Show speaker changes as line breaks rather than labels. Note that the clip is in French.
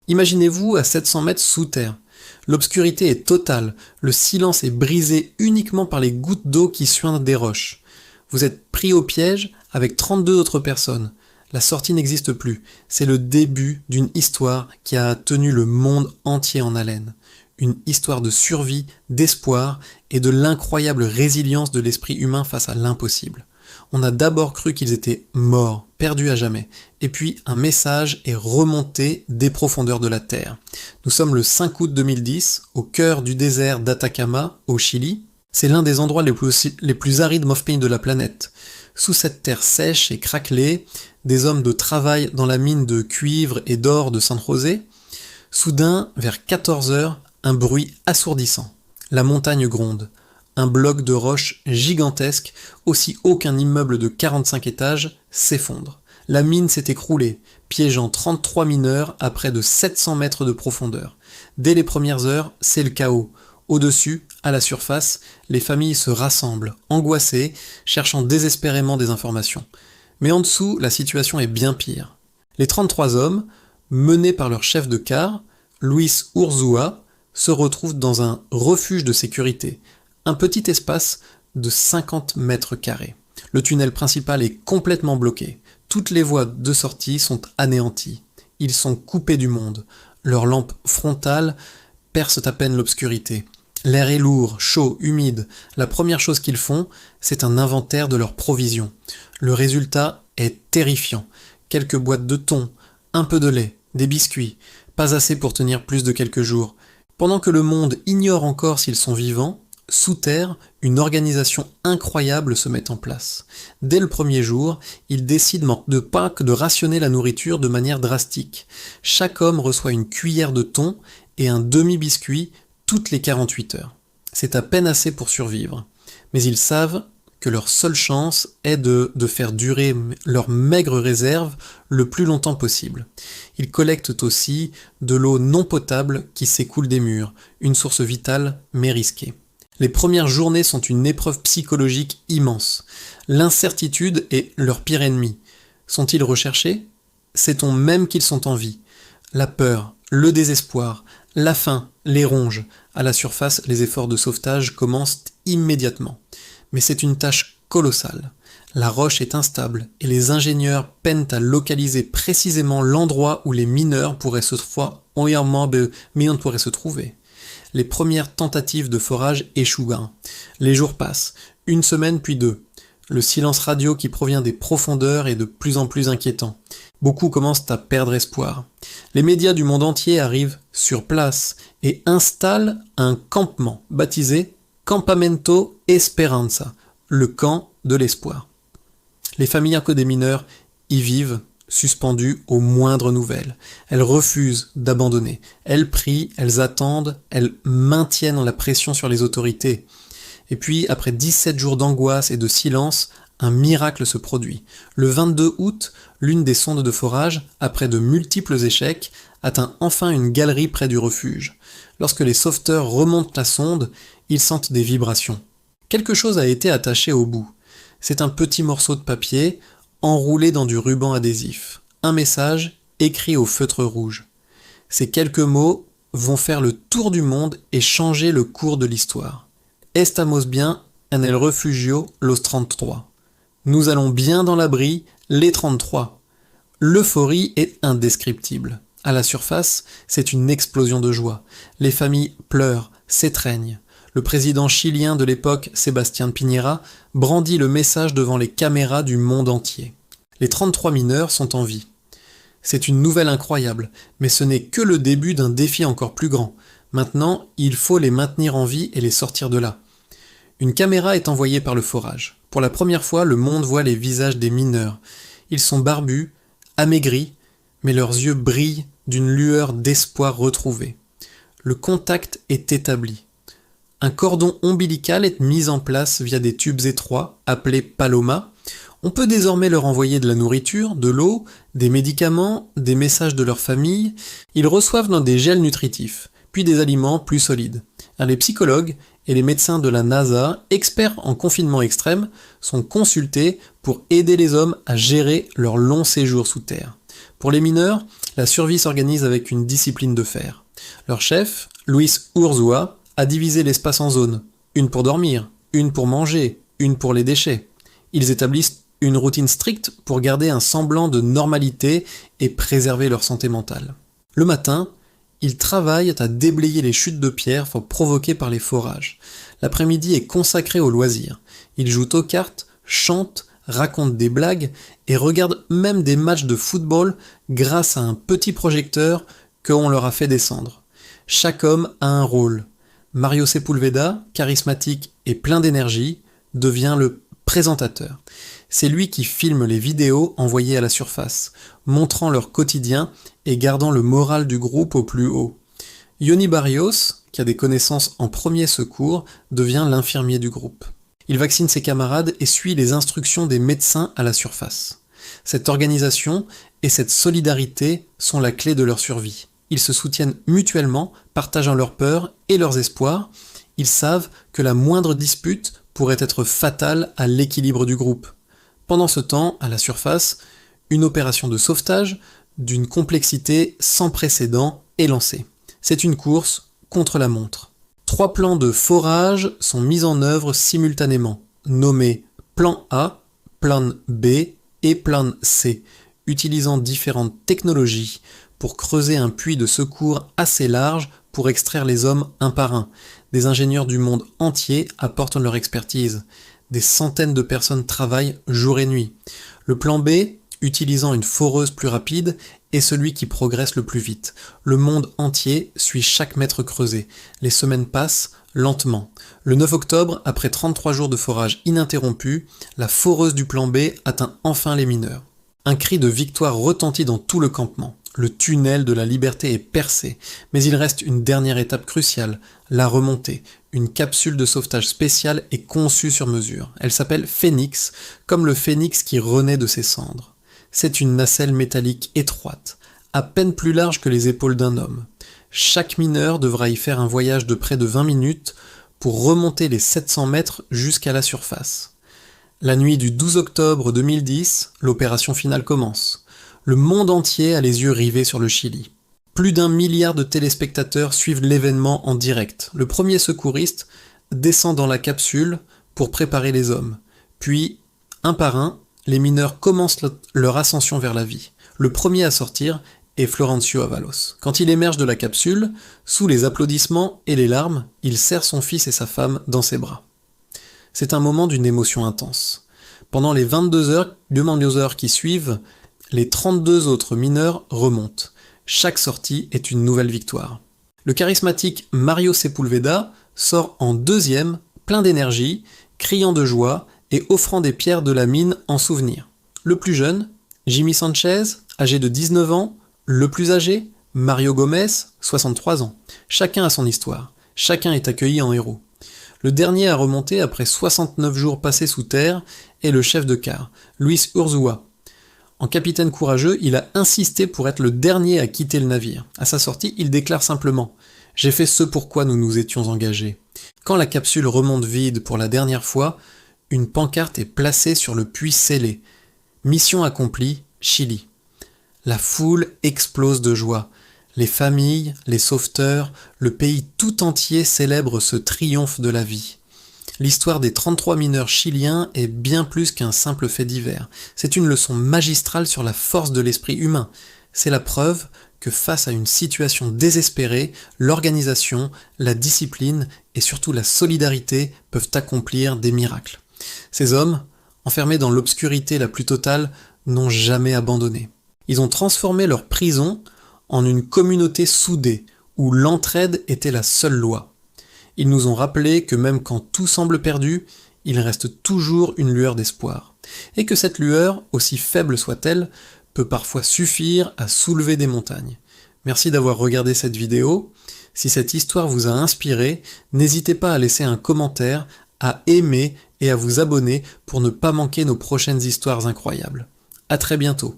Imaginez-vous à 700 mètres sous terre. L'obscurité est totale, le silence est brisé uniquement par les gouttes d'eau qui suintent des roches. Vous êtes pris au piège avec 32 autres personnes. La sortie n'existe plus. C'est le début d'une histoire qui a tenu le monde entier en haleine. Une histoire de survie, d'espoir et de l'incroyable résilience de l'esprit humain face à l'impossible. On a d'abord cru qu'ils étaient morts, perdus à jamais, et puis un message est remonté des profondeurs de la Terre. Nous sommes le 5 août 2010, au cœur du désert d'Atacama, au Chili. C'est l'un des endroits les plus arides MOFPI de la planète. Sous cette terre sèche et craquelée, des hommes de travail dans la mine de cuivre et d'or de Sainte-Rosée. Soudain, vers 14 heures, un bruit assourdissant. La montagne gronde. Un bloc de roche gigantesque, aussi haut qu'un immeuble de 45 étages, s'effondre. La mine s'est écroulée, piégeant 33 mineurs à près de 700 mètres de profondeur. Dès les premières heures, c'est le chaos. Au-dessus, à la surface, les familles se rassemblent, angoissées, cherchant désespérément des informations. Mais en dessous, la situation est bien pire. Les 33 hommes, menés par leur chef de quart, Luis Urzúa, se retrouvent dans un refuge de sécurité, un petit espace de 50 mètres carrés. Le tunnel principal est complètement bloqué. Toutes les voies de sortie sont anéanties. Ils sont coupés du monde. Leurs lampes frontales percent à peine l'obscurité. L'air est lourd, chaud, humide. La première chose qu'ils font, c'est un inventaire de leurs provisions. Le résultat est terrifiant. Quelques boîtes de thon, un peu de lait, des biscuits, pas assez pour tenir plus de quelques jours. Pendant que le monde ignore encore s'ils sont vivants, sous terre, une organisation incroyable se met en place. Dès le premier jour, ils décident de rationner la nourriture de manière drastique. Chaque homme reçoit une cuillère de thon et un demi-biscuit toutes les 48 heures. C'est à peine assez pour survivre. Mais ils savent que leur seule chance est de faire durer leur maigre réserve le plus longtemps possible. Ils collectent aussi de l'eau non potable qui s'écoule des murs, une source vitale mais risquée. Les premières journées sont une épreuve psychologique immense. L'incertitude est leur pire ennemi. Sont-ils recherchés ? Sait-on même qu'ils sont en vie ? La peur, le désespoir, la faim les ronge. À la surface, les efforts de sauvetage commencent immédiatement. Mais c'est une tâche colossale. La roche est instable et les ingénieurs peinent à localiser précisément l'endroit où les mineurs pourraient se trouver. Les premières tentatives de forage échouent. Les jours passent, une semaine puis deux. Le silence radio qui provient des profondeurs est de plus en plus inquiétant. Beaucoup commencent à perdre espoir. Les médias du monde entier arrivent sur place et installent un campement baptisé Campamento Esperanza, le camp de l'espoir. Les familles des mineurs y vivent, suspendues aux moindres nouvelles. Elles refusent d'abandonner. Elles prient, elles attendent, elles maintiennent la pression sur les autorités. Et puis, après 17 jours d'angoisse et de silence, un miracle se produit. Le 22 août, l'une des sondes de forage, après de multiples échecs, atteint enfin une galerie près du refuge. Lorsque les sauveteurs remontent la sonde, ils sentent des vibrations. Quelque chose a été attaché au bout. C'est un petit morceau de papier enroulé dans du ruban adhésif. Un message écrit au feutre rouge. Ces quelques mots vont faire le tour du monde et changer le cours de l'histoire. Estamos bien en el refugio los 33. Nous allons bien dans l'abri, les 33. L'euphorie est indescriptible. À la surface, c'est une explosion de joie. Les familles pleurent, s'étreignent. Le président chilien de l'époque, Sébastien Piñera, brandit le message devant les caméras du monde entier. Les 33 mineurs sont en vie. C'est une nouvelle incroyable, mais ce n'est que le début d'un défi encore plus grand. Maintenant, il faut les maintenir en vie et les sortir de là. Une caméra est envoyée par le forage. Pour la première fois, le monde voit les visages des mineurs. Ils sont barbus, amaigris, mais leurs yeux brillent d'une lueur d'espoir retrouvé. Le contact est établi. Un cordon ombilical est mis en place via des tubes étroits, appelés Paloma. On peut désormais leur envoyer de la nourriture, de l'eau, des médicaments, des messages de leur famille. Ils reçoivent dans des gels nutritifs, puis des aliments plus solides. Les psychologues et les médecins de la NASA, experts en confinement extrême, sont consultés pour aider les hommes à gérer leur long séjour sous terre. Pour les mineurs, La survie s'organise avec une discipline de fer. Leur chef, Luis Urzúa, a divisé l'espace en zones. Une pour dormir, une pour manger, une pour les déchets. Ils établissent une routine stricte pour garder un semblant de normalité et préserver leur santé mentale. Le matin, ils travaillent à déblayer les chutes de pierre provoquées par les forages. L'après-midi est consacré aux loisirs. Ils jouent aux cartes, chantent, racontent des blagues et regardent même des matchs de football grâce à un petit projecteur qu'on leur a fait descendre. Chaque homme a un rôle. Mario Sepúlveda, charismatique et plein d'énergie, devient le présentateur. C'est lui qui filme les vidéos envoyées à la surface, montrant leur quotidien et gardant le moral du groupe au plus haut. Yoni Barrios, qui a des connaissances en premier secours, devient l'infirmier du groupe. Il vaccine ses camarades et suit les instructions des médecins à la surface. Cette organisation et cette solidarité sont la clé de leur survie. Ils se soutiennent mutuellement, partageant leurs peurs et leurs espoirs. Ils savent que la moindre dispute pourrait être fatale à l'équilibre du groupe. Pendant ce temps, à la surface, une opération de sauvetage d'une complexité sans précédent est lancée. C'est une course contre la montre. 3 plans de forage sont mis en œuvre simultanément, nommés plan A, plan B et plan C, utilisant différentes technologies pour creuser un puits de secours assez large pour extraire les hommes un par un. Des ingénieurs du monde entier apportent leur expertise. Des centaines de personnes travaillent jour et nuit. Le plan B, utilisant une foreuse plus rapide, est celui qui progresse le plus vite. Le monde entier suit chaque mètre creusé. Les semaines passent lentement. Le 9 octobre, après 33 jours de forage ininterrompu, la foreuse du plan B atteint enfin les mineurs. Un cri de victoire retentit dans tout le campement. Le tunnel de la liberté est percé, mais il reste une dernière étape cruciale, la remontée. Une capsule de sauvetage spéciale est conçue sur mesure. Elle s'appelle Phénix, comme le phénix qui renaît de ses cendres. C'est une nacelle métallique étroite, à peine plus large que les épaules d'un homme. Chaque mineur devra y faire un voyage de près de 20 minutes pour remonter les 700 mètres jusqu'à la surface. La nuit du 12 octobre 2010, l'opération finale commence. Le monde entier a les yeux rivés sur le Chili. Plus d'1 milliard de téléspectateurs suivent l'événement en direct. Le premier secouriste descend dans la capsule pour préparer les hommes. Puis, un par un, les mineurs commencent leur ascension vers la vie. Le premier à sortir est Florencio Avalos. Quand il émerge de la capsule, sous les applaudissements et les larmes, il serre son fils et sa femme dans ses bras. C'est un moment d'une émotion intense. Pendant les 22 heures qui suivent, les 32 autres mineurs remontent. Chaque sortie est une nouvelle victoire. Le charismatique Mario Sepúlveda sort en deuxième, plein d'énergie, criant de joie et offrant des pierres de la mine en souvenir. Le plus jeune, Jimmy Sanchez, âgé de 19 ans, le plus âgé, Mario Gomez, 63 ans. Chacun a son histoire, chacun est accueilli en héros. Le dernier à remonter après 69 jours passés sous terre est le chef de quart, Luis Urzúa. En capitaine courageux, il a insisté pour être le dernier à quitter le navire. À sa sortie, il déclare simplement « J'ai fait ce pourquoi nous nous étions engagés ». Quand la capsule remonte vide pour la dernière fois, une pancarte est placée sur le puits scellé. Mission accomplie, Chili. La foule explose de joie. Les familles, les sauveteurs, le pays tout entier célèbrent ce triomphe de la vie. L'histoire des 33 mineurs chiliens est bien plus qu'un simple fait divers. C'est une leçon magistrale sur la force de l'esprit humain. C'est la preuve que face à une situation désespérée, l'organisation, la discipline et surtout la solidarité peuvent accomplir des miracles. Ces hommes, enfermés dans l'obscurité la plus totale, n'ont jamais abandonné. Ils ont transformé leur prison en une communauté soudée, où l'entraide était la seule loi. Ils nous ont rappelé que même quand tout semble perdu, il reste toujours une lueur d'espoir. Et que cette lueur, aussi faible soit-elle, peut parfois suffire à soulever des montagnes. Merci d'avoir regardé cette vidéo. Si cette histoire vous a inspiré, n'hésitez pas à laisser un commentaire, à aimer et à vous abonner pour ne pas manquer nos prochaines histoires incroyables. À très bientôt.